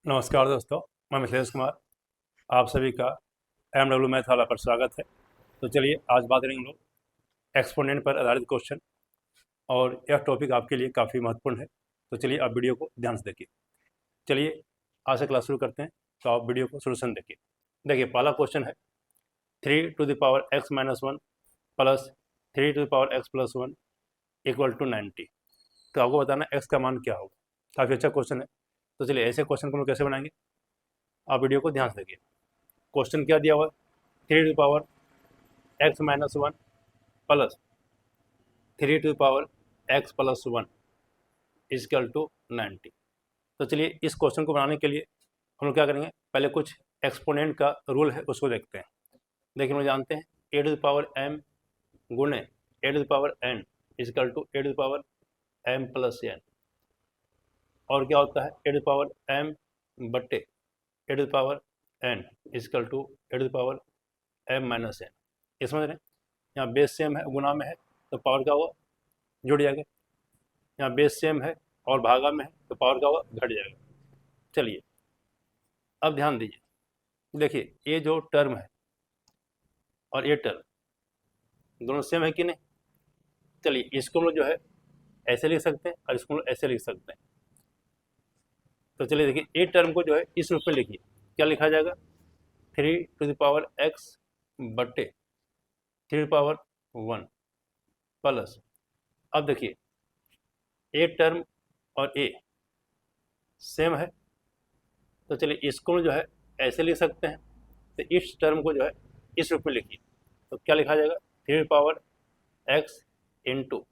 नमस्कार दोस्तों, मैं मिथिलेश कुमार। आप सभी का MW मैथ वाला पर स्वागत है। तो चलिए आज बात करेंगे हम लोग एक्सपोनेंट पर आधारित क्वेश्चन, और यह टॉपिक आपके लिए काफ़ी महत्वपूर्ण है। तो चलिए आप वीडियो को ध्यान से देखिए। चलिए आज से क्लास शुरू करते हैं, तो आप वीडियो को शुरू से देखिए। देखिए पहला क्वेश्चन है 3⁻x-1 प्लस 3⁻x+1 = 90। तो आपको बताना x का मान क्या होगा। काफ़ी अच्छा क्वेश्चन है। तो चलिए ऐसे क्वेश्चन को हम लोग कैसे बनाएंगे, आप वीडियो को ध्यान से देखिए। क्वेश्चन क्या दिया हुआ है, 3⁻x-1 प्लस 3⁻x+1 = 90। तो चलिए इस क्वेश्चन को बनाने के लिए हम लोग क्या करेंगे, पहले कुछ एक्सपोनेंट का रूल है उसको देखते हैं। देखिए हम लोग जानते हैं a⁻m गुणे a⁻n = a⁻m+n। और क्या होता है a⁻m बटे a⁻n = a⁻m-n। ये समझ रहे हैं, यहाँ बेस सेम है, गुना में है तो पावर का हुआ जुड़ जाएगा। यहाँ बेस सेम है और भागा में है तो पावर का हुआ घट जाएगा। चलिए अब ध्यान दीजिए, देखिए ये जो टर्म है और ये टर्म दोनों सेम है कि नहीं। चलिए इसको हम लोग जो है ऐसे लिख सकते हैं और इसको हम लोग ऐसे लिख सकते हैं। तो चलिए देखिए ये टर्म को जो है इस रूप में लिखिए, क्या लिखा जाएगा 3⁻x बटे 3⁻1 प्लस, अब देखिए ए टर्म और ए सेम है तो चलिए इसको जो है ऐसे लिख सकते हैं। तो इस टर्म को जो है इस रूप में लिखिए, तो क्या लिखा जाएगा 3⁻x इंटू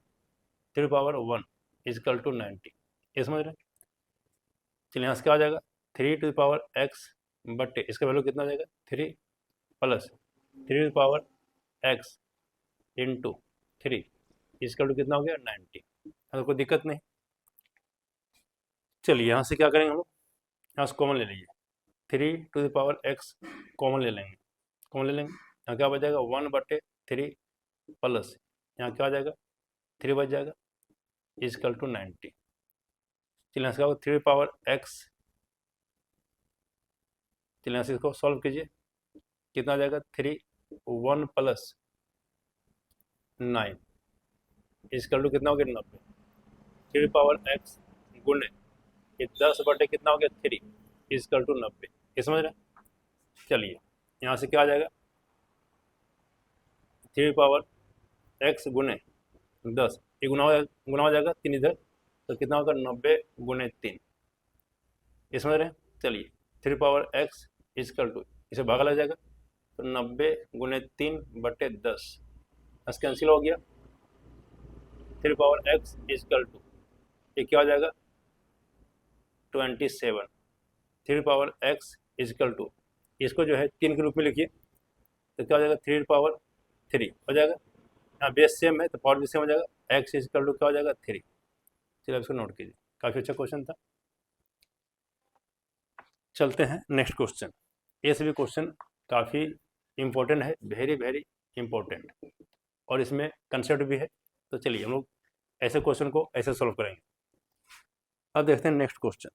3⁻1 = 90। ये समझ रहे हैं। चलिए यहाँ से क्या आ जाएगा 3⁻x बटे इसका वैल्यू कितना आ जाएगा 3 प्लस 3⁻x इंटू 3 = कितना हो गया 90। तो कोई दिक्कत नहीं। चलिए यहाँ से क्या करेंगे हम लोग, यहाँ से कॉमन ले लीजिए, 3⁻x कॉमन ले लेंगे, यहाँ क्या बच जाएगा 1/3 प्लस यहाँ क्या आ जाएगा 3 बच जाएगा = 90। चलिए यहाँ से क्या होगा 3⁻x, चलिए यहाँ से इसको सॉल्व कीजिए, कितना आ जाएगा 1 प्लस 9 = कितना हो गया 90। 3⁻x गुणे ये 10 बटे कितना हो गया 3 = 90। ये समझ रहे हैं। चलिए यहाँ से क्या आ जाएगा 3⁻x गुणे 10, ये गुना हो जाएगा 3 इधर, तो कितना होगा 90 गुणे 3। ये समझ रहे हैं। चलिए 3⁻x = इसे भागा लग जाएगा, तो 90 गुणे 3 बटे 10 कैंसिल हो गया। 3⁻x = ये क्या हो जाएगा 27। 3⁻x = इसको जो है 3 के रूप में लिखिए, तो क्या हो जाएगा 3⁻3 हो जाएगा। यहाँ बेस सेम है तो पावर भी सेम हो जाएगा, x = क्या हो जाएगा 3। चलिए इसको नोट कीजिए, काफ़ी अच्छा क्वेश्चन था। चलते हैं नेक्स्ट क्वेश्चन। ये सभी क्वेश्चन काफ़ी इम्पोर्टेंट है, वेरी वेरी इम्पोर्टेंट, और इसमें कंसेप्ट भी है। तो चलिए हम लोग ऐसे क्वेश्चन को ऐसे सॉल्व करेंगे। अब देखते हैं नेक्स्ट क्वेश्चन।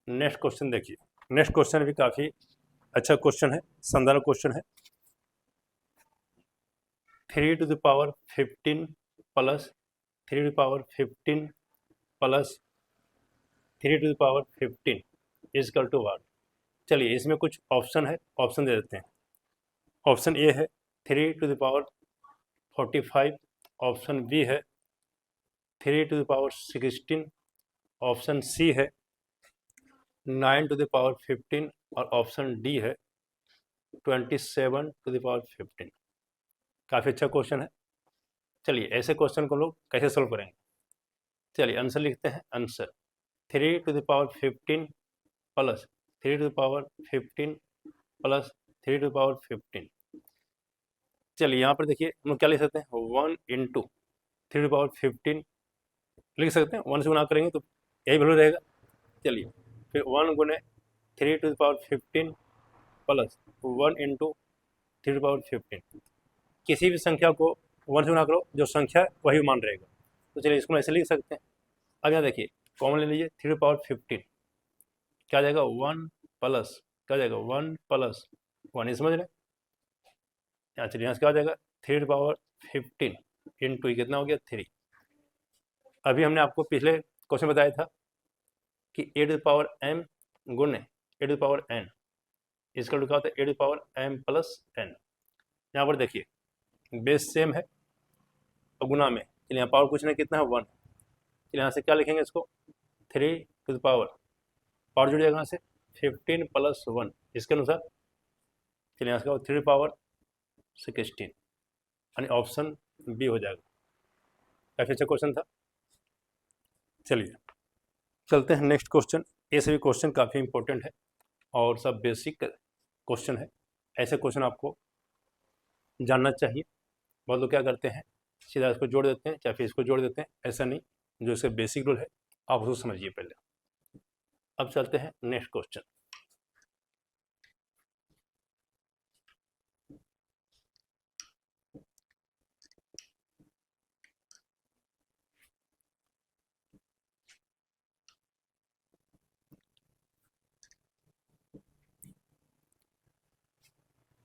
नेक्स्ट क्वेश्चन देखिए, नेक्स्ट क्वेश्चन भी काफ़ी अच्छा क्वेश्चन है, शानदार क्वेश्चन है। 3⁻15 प्लस 3⁻15 प्लस 3⁻15 = व्हाट। चलिए इसमें कुछ ऑप्शन है, ऑप्शन दे देते हैं। ऑप्शन ए है 3⁻45, ऑप्शन बी है 3⁻16, ऑप्शन सी है 9⁻15 और ऑप्शन डी है 27⁻15। काफ़ी अच्छा क्वेश्चन है। चलिए ऐसे क्वेश्चन को लोग कैसे सोल्व करेंगे। चलिए आंसर लिखते हैं। Answer 3⁻15 plus 3⁻15 plus 3⁻15। चलिए यहाँ पर देखिए हम लोग क्या लिख सकते हैं, 1 इंटू 3^15 लिख सकते हैं। 1 से गुना करेंगे तो यही वैल्यू रहेगा। चलिए फिर 1 गुने 3^15 प्लस 1 इंटू 3^15, किसी भी संख्या को 1 से गुना करो, जो संख्या वही मान रहेगा। तो चलिए इसको ऐसे लिख सकते हैं। अब यहाँ देखिए कॉमन ले लीजिए, 3^15 क्या आ जाएगा 1 प्लस क्या जाएगा 1 प्लस 1, ये समझ रहे हैं। यहाँ चलिए यहाँ से क्या आ जाएगा 3^15 इंटू ये कितना हो गया 3। अभी हमने आपको पिछले क्वेश्चन बताया था कि a⁻m गुने a⁻n इसका लिखा होता है a⁻m प्लस n। यहाँ पर देखिए बेस सेम है और गुना में, चलिए यहाँ पावर कुछ नहीं कितना है 1। चलिए यहाँ से क्या लिखेंगे इसको 3 पावर जुड़ जाएगा यहाँ से 15 प्लस 1 इसके अनुसार। चलिए यहाँ से 3^16 यानी ऑप्शन बी हो जाएगा। काफ़ी अच्छा क्वेश्चन था। चलिए चलते हैं नेक्स्ट क्वेश्चन। ये सभी क्वेश्चन काफ़ी इंपॉर्टेंट है और सब बेसिक क्वेश्चन है। ऐसे क्वेश्चन आपको जानना चाहिए। बहुत लोग क्या करते हैं सीधा इसको जोड़ देते हैं, चाहे फिर इसको जोड़ देते हैं, ऐसा नहीं। जो इसका बेसिक रूल है आप उसको समझिए पहले। अब चलते हैं नेक्स्ट क्वेश्चन।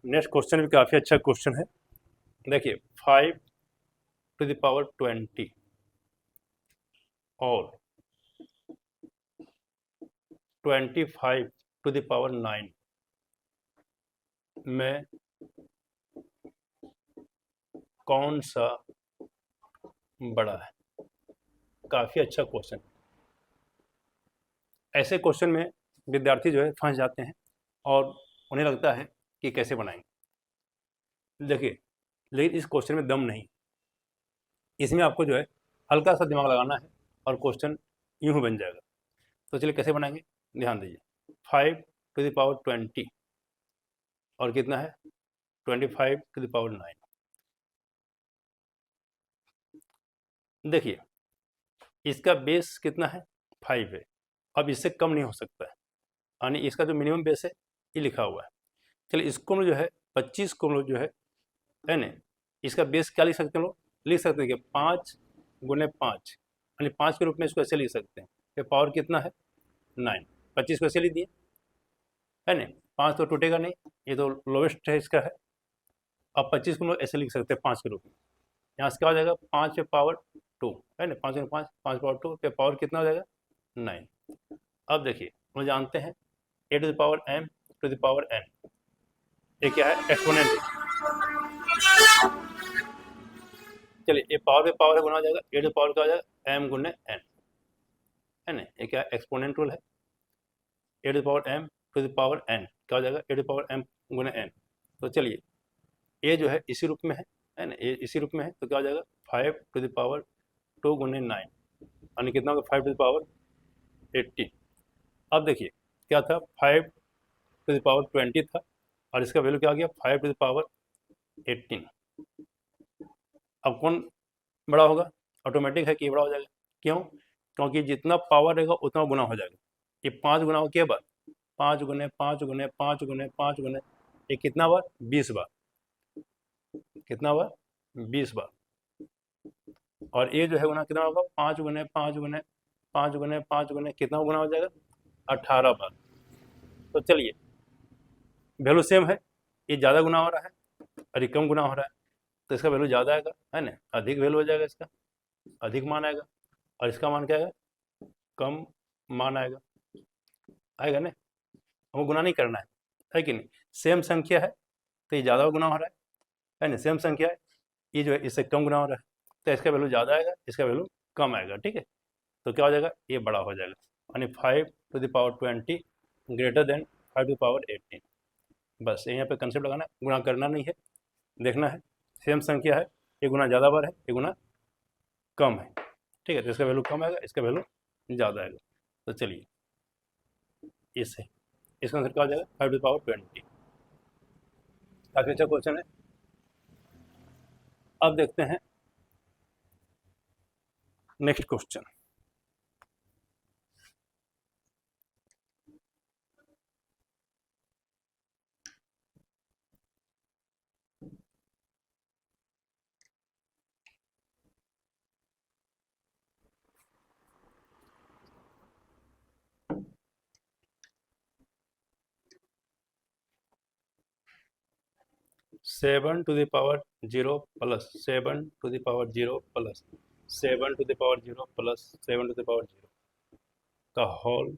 नेक्स्ट क्वेश्चन भी काफ़ी अच्छा क्वेश्चन है। देखिए 5⁻20 और 25�9 में कौन सा बड़ा है। काफ़ी अच्छा क्वेश्चन। ऐसे क्वेश्चन में विद्यार्थी जो है फंस जाते हैं और उन्हें लगता है कि कैसे बनाएंगे। देखिए लेकिन इस क्वेश्चन में दम नहीं, इसमें आपको जो है हल्का सा दिमाग लगाना है और क्वेश्चन यूं ही बन जाएगा। तो चलिए कैसे बनाएंगे, ध्यान दीजिए। 5⁻20 और कितना है 25�9। देखिए इसका बेस कितना है 5 है। अब इससे कम नहीं हो सकता है, यानी इसका जो मिनिमम बेस है ये लिखा हुआ है। चलिए इसको हम जो है 25 को हम लोग जो है ना, इसका बेस क्या लिख सकते हैं लोग, लिख सकते हैं कि 5 गुने 5 यानी 5 के रूप में इसको ऐसे लिख सकते हैं कि पावर कितना है 9। 25 को ऐसे लिख दिए है ना, 5 तो टूटेगा नहीं, ये तो लोवेस्ट है इसका है। अब 25 को हम लोग ऐसे लिख सकते हैं 5 के रूप में। यहाँ से क्या हो जाएगा 5 पे पावर 2 है ना, 5 गुने 5 5 पावर 2 पे पावर कितना हो जाएगा 9। अब देखिए हम जानते हैं a⁻m⁻n ये क्या है एक्सपोनेंट। चलिए ये पावर पे पावर है गुना हो जाएगा, ए टू पावर क्या हो जाएगा m गुने n है ना, ये क्या एक्सपोनेंट रूल है। a⁻m⁻n क्या हो जाएगा a⁻m गुने n। तो चलिए ये जो है इसी रूप में है ना, ये इसी रूप में है तो क्या हो जाएगा 5⁻2 गुने 9 यानी कितना होगा 5⁻18। अब देखिए क्या था 5⁻20 था और इसका वैल्यू क्या आ गया 5⁻18। अब कौन बड़ा होगा, ऑटोमेटिक है कि ये बड़ा हो जाएगा। क्यों, क्योंकि जितना पावर रहेगा उतना गुना हो जाएगा। ये 5 गुना हो के बाद 5 गुने 5 गुने 5 गुने 5 गुने ये कितना बार 20 बार, कितना बार 20 बार। और ये जो है गुना कितना होगा 5 गुने 5 गुने 5 गुने 5 गुने कितना गुना हो जाएगा 18 बार। तो चलिए वैल्यू सेम है, ये ज़्यादा गुना हो रहा है और ये कम गुना हो रहा है तो इसका वैल्यू ज़्यादा आएगा है ना, अधिक वैल्यू हो जाएगा इसका, अधिक मान आएगा। और इसका मान क्या आएगा कम मान आएगा, आएगा ना। हमको गुना नहीं करना है कि नहीं। सेम संख्या है तो ये ज़्यादा गुना हो रहा है ना, सेम संख्या है ये जो है इससे कम गुना हो रहा है तो इसका वैल्यू ज़्यादा आएगा, इसका वैल्यू कम आएगा। ठीक है, तो क्या हो जाएगा ये बड़ा हो जाएगा, यानी 5⁻20 ग्रेटर देन 5⁻18। बस यहाँ पे कंसेप्ट लगाना है, गुना करना नहीं है, देखना है सेम संख्या है, ये गुना ज़्यादा बार है ये गुना कम है। ठीक है, तो इसका वैल्यू कम आएगा, इसका वैल्यू ज़्यादा आएगा। तो चलिए इससे इसका आंसर क्या हो जाएगा 5⁻20। काफ़ी अच्छा क्वेश्चन है। अब देखते हैं next question. Seven to the power zero plus 7 to the power 0 plus 7 to the power 0 plus 7 to the power 0 का होल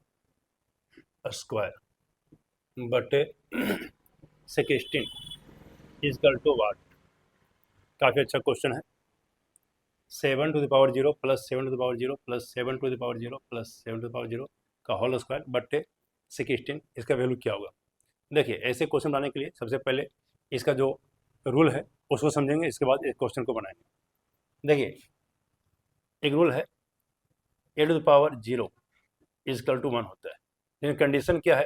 स्क्वायर बटे 16 इजकल टू वाट। काफ़ी अच्छा क्वेश्चन है। 7 to the power 0 plus 7 to the power 0 plus 7 to the power 0 plus 7 to the power 0 का whole square बटे 16, इसका value क्या होगा। देखिए, ऐसे क्वेश्चन बनाने के लिए सबसे पहले इसका जो रूल है उसको समझेंगे, इसके बाद इस क्वेश्चन को बनाएंगे। देखिए, एक रूल है a⁻0 इजकल टू 1 होता है, लेकिन कंडीशन क्या है,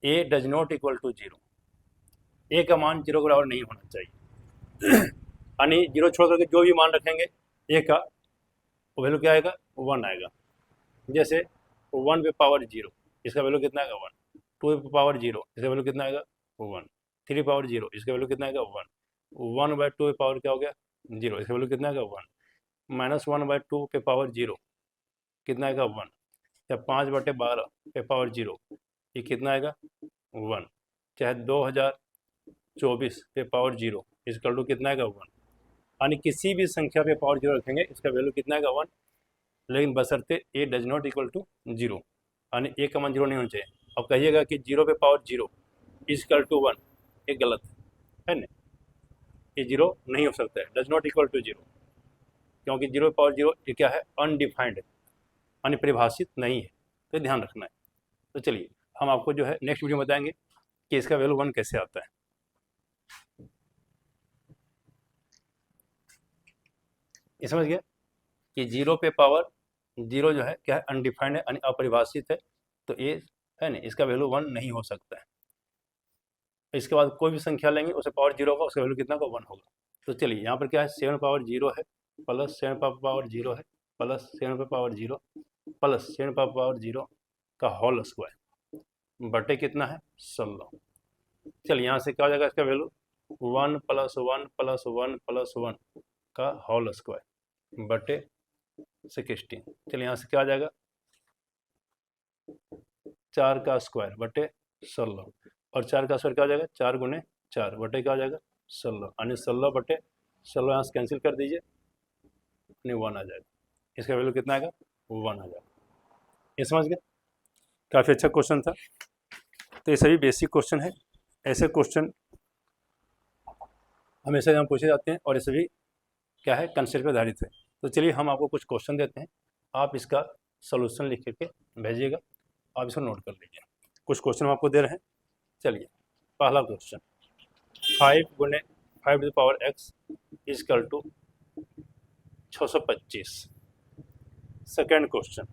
a does not equal to 0। a का मान 0 के बराबर नहीं होना चाहिए यानी 0 छोड़ करके जो भी मान रखेंगे a का, वो वैल्यू क्या आएगा, 1 आएगा। जैसे 1 पे पावर 0, इसका वैल्यू कितना आएगा, 1। 2 पे पावर 0, इसका वैल्यू कितना आएगा, 1। 3 पावर 0, इसका वैल्यू कितना आएगा, 1। 1/2 पे पावर क्या हो गया, 0, इसका वैल्यू कितना आएगा, 1। -1/2 पे पावर 0 कितना आएगा, 1। या 5/12 पे पावर 0, ये कितना आएगा, 1। चाहे 2024 पे पावर 0 इसका वैल्यू कितना आएगा, 1। यानी किसी भी संख्या पे पावर 0 रखेंगे, इसका वैल्यू कितना आएगा, 1। लेकिन बशर्ते a does not equal to 0, यानी a का मान 0 नहीं होना चाहिए। अब कहिएगा कि 0 पे पावर 0 इजकल टू 1, ये गलत है ना, ये 0 नहीं हो सकता है, डज नॉट इक्वल टू 0, क्योंकि 0 पे पावर 0 ये क्या है, अनडिफाइंड है, यानी परिभाषित नहीं है, तो ध्यान रखना है। तो चलिए, हम आपको जो है नेक्स्ट वीडियो में बताएंगे कि इसका वैल्यू 1 कैसे आता है। ये समझ गया कि 0 पे पावर 0 जो है क्या है, अनडिफाइंड है, यानी अपरिभाषित है, तो ये है ना, इसका वैल्यू 1 नहीं हो सकता है। इसके बाद कोई भी संख्या लेंगे उसे पावर 0 होगा, उसका वैल्यू कितना होगा, 1 होगा। तो चलिए, यहाँ पर क्या है, 7 पावर 0 है प्लस 7 पावर 0 है प्लस 7 पावर 0 प्लस 7 पावर 0 का होल स्क्वायर बटे कितना है, 16। चलिए, यहाँ से क्या हो जाएगा, इसका वैल्यू 1 + 1 + 1 + 1 का होल स्क्वायर बटे 16। चलिए, यहाँ से क्या आ जाएगा, 4 का स्क्वायर बटे 16, और 4 का स्क्वायर क्या हो जाएगा, 4 × 4 बटे क्या हो जाएगा, 16, यानी 16 बटे 16 यहाँ से कैंसिल कर दीजिए, यानी 1 आ जाएगा। इसका वैल्यू कितना आएगा, 1 आ जाएगा। ये समझ गए, काफ़ी अच्छा क्वेश्चन था। तो ये सभी बेसिक क्वेश्चन है, ऐसे क्वेश्चन हमेशा यहाँ पूछे जाते हैं, और ये सभी क्या है, कंसेप्ट पर आधारित है। तो चलिए, हम आपको कुछ क्वेश्चन देते हैं, आप इसका सोल्यूशन लिख करके भेजिएगा, आप इसको नोट कर लीजिए। कुछ क्वेश्चन हम आपको दे रहे हैं। चलिए, पहला question, 5 × 5⁵ equal to 625। Second question,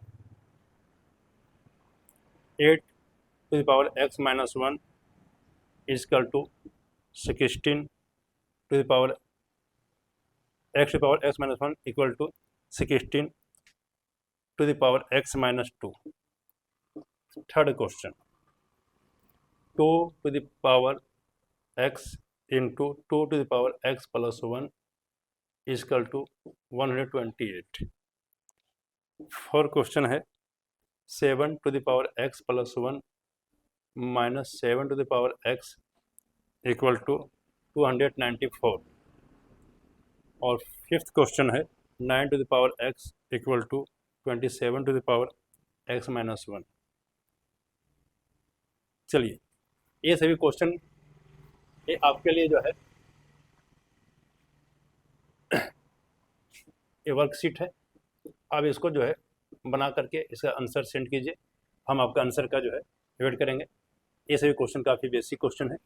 8⁻x−1 equal to 16 x⁻x−1 equal to 16 x−2। Third question, 2⁻x into 2⁻x + 1 equal to 128। Fourth question है 7⁻x + 1 - 7⁻x इक्वल टू 294। और फिफ्थ क्वेश्चन है 9⁻x इक्वल टू 27⁻x-1। चलिए, ये सभी question ये आपके लिए जो है ये वर्कशीट है, आप इसको जो है बना करके इसका आंसर सेंड कीजिए, हम आपका आंसर का जो है वेट करेंगे। ये सभी क्वेश्चन काफ़ी बेसिक क्वेश्चन है।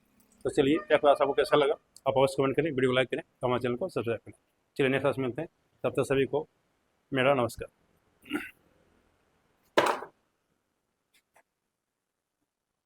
तो चलिए, यह क्लास आपको कैसा लगा, आप अवश्य कमेंट करें, वीडियो को लाइक करें, हमारे चैनल को सब्सक्राइब करें। चलिए, नेक्स्ट क्लास में मिलते हैं, तब तक सभी को मेरा नमस्कार।